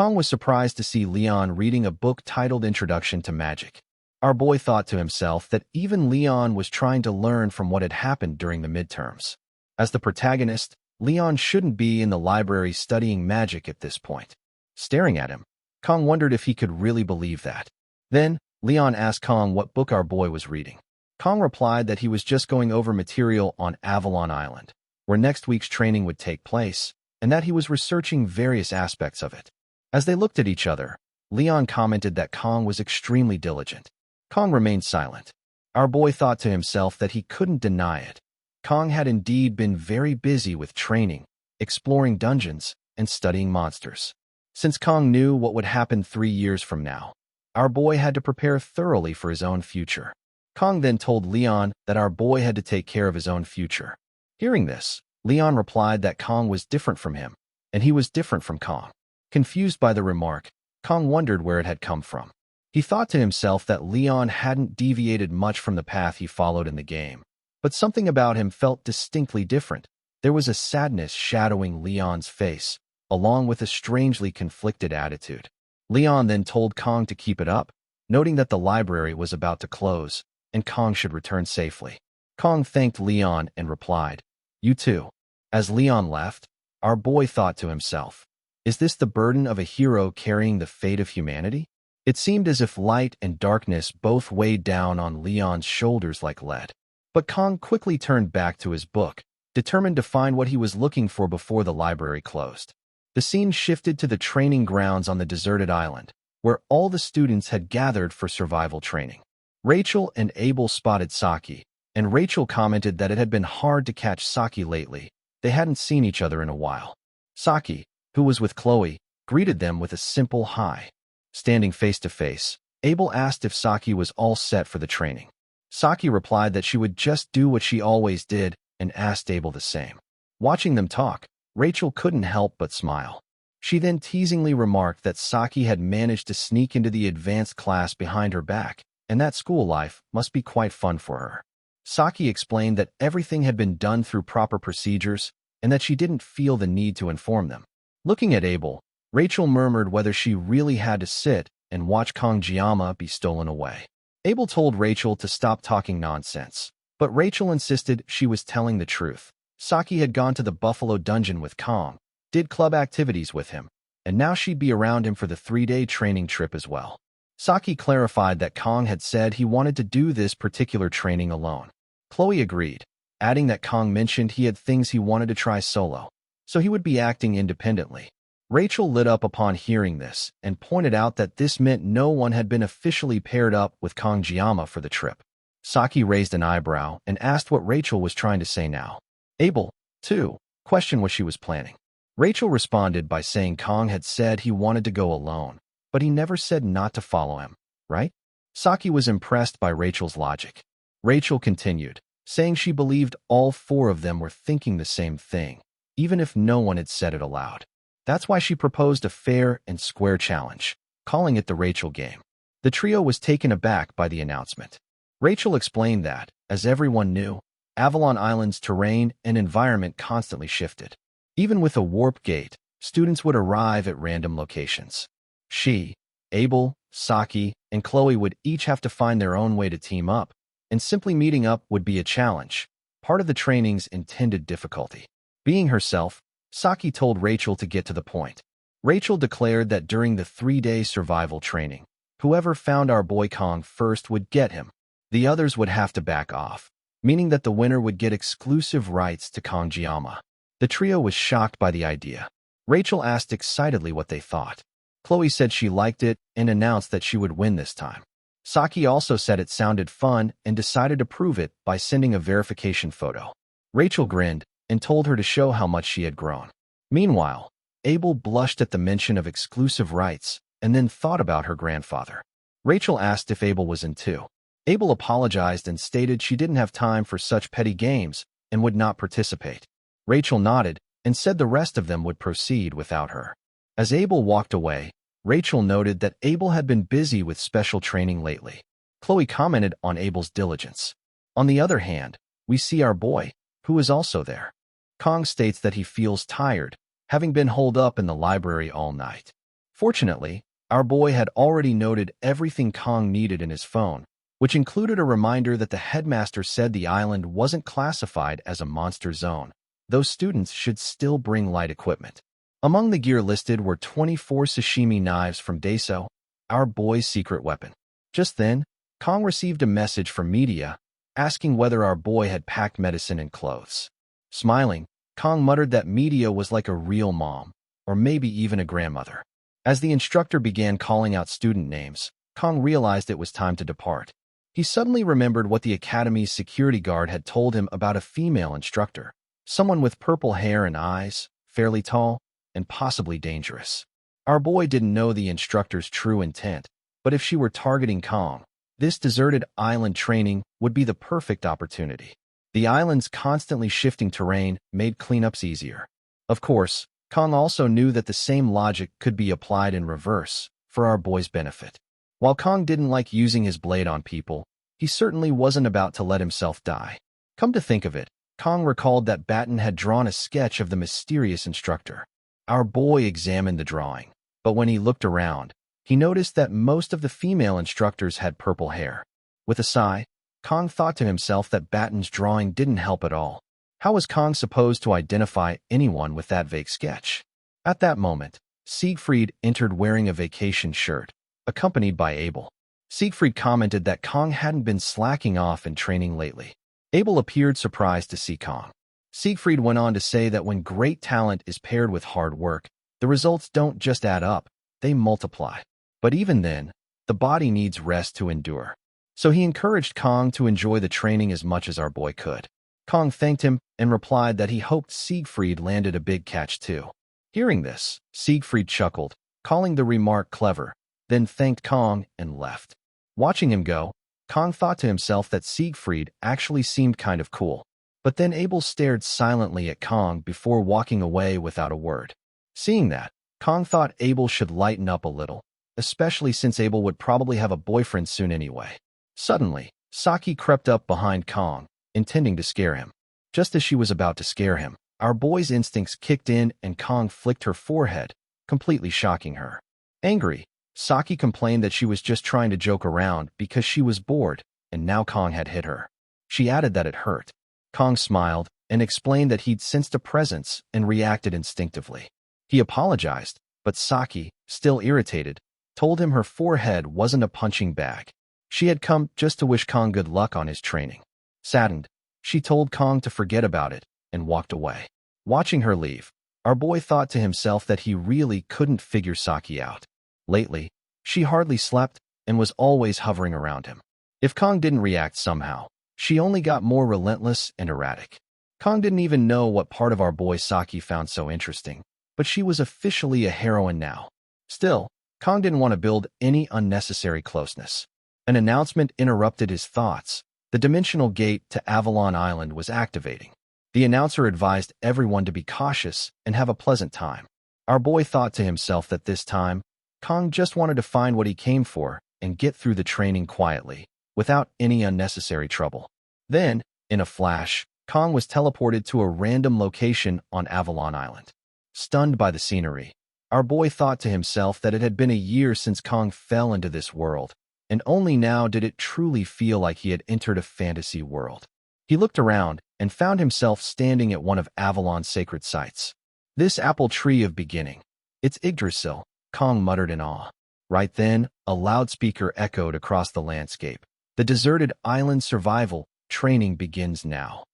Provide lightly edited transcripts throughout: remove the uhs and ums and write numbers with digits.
Kong was surprised to see Leon reading a book titled Introduction to Magic. Our boy thought to himself that even Leon was trying to learn from what had happened during the midterms. As the protagonist, Leon shouldn't be in the library studying magic at this point. Staring at him, Kong wondered if he could really believe that. Then, Leon asked Kong what book our boy was reading. Kong replied that he was just going over material on Avalon Island, where next week's training would take place, and that he was researching various aspects of it. As they looked at each other, Leon commented that Kong was extremely diligent. Kong remained silent. Our boy thought to himself that he couldn't deny it. Kong had indeed been very busy with training, exploring dungeons, and studying monsters. Since Kong knew what would happen 3 years from now, our boy had to prepare thoroughly for his own future. Kong then told Leon that our boy had to take care of his own future. Hearing this, Leon replied that Kong was different from him, and he was different from Kong. Confused by the remark, Kong wondered where it had come from. He thought to himself that Leon hadn't deviated much from the path he followed in the game. But something about him felt distinctly different. There was a sadness shadowing Leon's face, along with a strangely conflicted attitude. Leon then told Kong to keep it up, noting that the library was about to close, and Kong should return safely. Kong thanked Leon and replied, "You too." As Leon left, our boy thought to himself, is this the burden of a hero carrying the fate of humanity? It seemed as if light and darkness both weighed down on Leon's shoulders like lead. But Kong quickly turned back to his book, determined to find what he was looking for before the library closed. The scene shifted to the training grounds on the deserted island, where all the students had gathered for survival training. Rachel and Abel spotted Saki, and Rachel commented that it had been hard to catch Saki lately. They hadn't seen each other in a while. Saki, who was with Chloe, greeted them with a simple hi. Standing face to face, Abel asked if Saki was all set for the training. Saki replied that she would just do what she always did and asked Abel the same. Watching them talk, Rachel couldn't help but smile. She then teasingly remarked that Saki had managed to sneak into the advanced class behind her back, and that school life must be quite fun for her. Saki explained that everything had been done through proper procedures and that she didn't feel the need to inform them. Looking at Abel, Rachel murmured whether she really had to sit and watch Kongjiyama be stolen away. Abel told Rachel to stop talking nonsense, but Rachel insisted she was telling the truth. Saki had gone to the Buffalo Dungeon with Kong, did club activities with him, and now she'd be around him for the 3-day training trip as well. Saki clarified that Kong had said he wanted to do this particular training alone. Chloe agreed, adding that Kong mentioned he had things he wanted to try solo, so he would be acting independently. Rachel lit up upon hearing this and pointed out that this meant no one had been officially paired up with Kongjiyama for the trip. Saki raised an eyebrow and asked what Rachel was trying to say now. Abel, too, questioned what she was planning. Rachel responded by saying Kong had said he wanted to go alone, but he never said not to follow him, right? Saki was impressed by Rachel's logic. Rachel continued, saying she believed all 4 of them were thinking the same thing, even if no one had said it aloud. That's why she proposed a fair and square challenge, calling it the Rachel game. The trio was taken aback by the announcement. Rachel explained that, as everyone knew, Avalon Island's terrain and environment constantly shifted. Even with a warp gate, students would arrive at random locations. She, Abel, Saki, and Chloe would each have to find their own way to team up, and simply meeting up would be a challenge, part of the training's intended difficulty. Being herself, Saki told Rachel to get to the point. Rachel declared that during the 3-day survival training, whoever found our boy Kong first would get him. The others would have to back off, meaning that the winner would get exclusive rights to Kongjiyama. The trio was shocked by the idea. Rachel asked excitedly what they thought. Chloe said she liked it and announced that she would win this time. Saki also said it sounded fun and decided to prove it by sending a verification photo. Rachel grinned and told her to show how much she had grown. Meanwhile, Abel blushed at the mention of exclusive rights and then thought about her grandfather. Rachel asked if Abel was in too. Abel apologized and stated she didn't have time for such petty games and would not participate. Rachel nodded and said the rest of them would proceed without her. As Abel walked away, Rachel noted that Abel had been busy with special training lately. Chloe commented on Abel's diligence. On the other hand, we see our boy, who is also there. Kong states that he feels tired, having been holed up in the library all night. Fortunately, our boy had already noted everything Kong needed in his phone, which included a reminder that the headmaster said the island wasn't classified as a monster zone. Those students should still bring light equipment. Among the gear listed were 24 sashimi knives from Daeso, our boy's secret weapon. Just then, Kong received a message from media asking whether our boy had packed medicine and clothes. Smiling, Kong muttered that media was like a real mom, or maybe even a grandmother. As the instructor began calling out student names, Kong realized it was time to depart. He suddenly remembered what the academy's security guard had told him about a female instructor, someone with purple hair and eyes, fairly tall, and possibly dangerous. Our boy didn't know the instructor's true intent, but if she were targeting Kong, this deserted island training would be the perfect opportunity. The island's constantly shifting terrain made cleanups easier. Of course, Kong also knew that the same logic could be applied in reverse, for our boy's benefit. While Kong didn't like using his blade on people, he certainly wasn't about to let himself die. Come to think of it, Kong recalled that Batten had drawn a sketch of the mysterious instructor. Our boy examined the drawing, but when he looked around, he noticed that most of the female instructors had purple hair. With a sigh, Kong thought to himself that Batten's drawing didn't help at all. How was Kong supposed to identify anyone with that vague sketch? At that moment, Siegfried entered wearing a vacation shirt, accompanied by Abel. Siegfried commented that Kong hadn't been slacking off in training lately. Abel appeared surprised to see Kong. Siegfried went on to say that when great talent is paired with hard work, the results don't just add up, they multiply. But even then, the body needs rest to endure. So he encouraged Kong to enjoy the training as much as our boy could. Kong thanked him and replied that he hoped Siegfried landed a big catch too. Hearing this, Siegfried chuckled, calling the remark clever, then thanked Kong and left. Watching him go, Kong thought to himself that Siegfried actually seemed kind of cool. But then Abel stared silently at Kong before walking away without a word. Seeing that, Kong thought Abel should lighten up a little, especially since Abel would probably have a boyfriend soon anyway. Suddenly, Saki crept up behind Kong, intending to scare him. Just as she was about to scare him, our boy's instincts kicked in and Kong flicked her forehead, completely shocking her. Angry, Saki complained that she was just trying to joke around because she was bored, and now Kong had hit her. She added that it hurt. Kong smiled and explained that he'd sensed a presence and reacted instinctively. He apologized, but Saki, still irritated, told him her forehead wasn't a punching bag. She had come just to wish Kong good luck on his training. Saddened, she told Kong to forget about it and walked away. Watching her leave, our boy thought to himself that he really couldn't figure Saki out. Lately, she hardly slept and was always hovering around him. If Kong didn't react somehow, she only got more relentless and erratic. Kong didn't even know what part of our boy Saki found so interesting, but she was officially a heroine now. Still, Kong didn't want to build any unnecessary closeness. An announcement interrupted his thoughts. The dimensional gate to Avalon Island was activating. The announcer advised everyone to be cautious and have a pleasant time. Our boy thought to himself that this time, Kong just wanted to find what he came for and get through the training quietly, without any unnecessary trouble. Then, in a flash, Kong was teleported to a random location on Avalon Island. Stunned by the scenery, our boy thought to himself that it had been a year since Kong fell into this world, and only now did it truly feel like he had entered a fantasy world. He looked around and found himself standing at one of Avalon's sacred sites. This apple tree of beginning. It's Yggdrasil, Kong muttered in awe. Right then, a loudspeaker echoed across the landscape. The deserted island survival training begins now.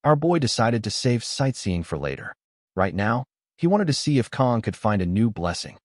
Our boy decided to save sightseeing for later. Right now, he wanted to see if Kong could find a new blessing.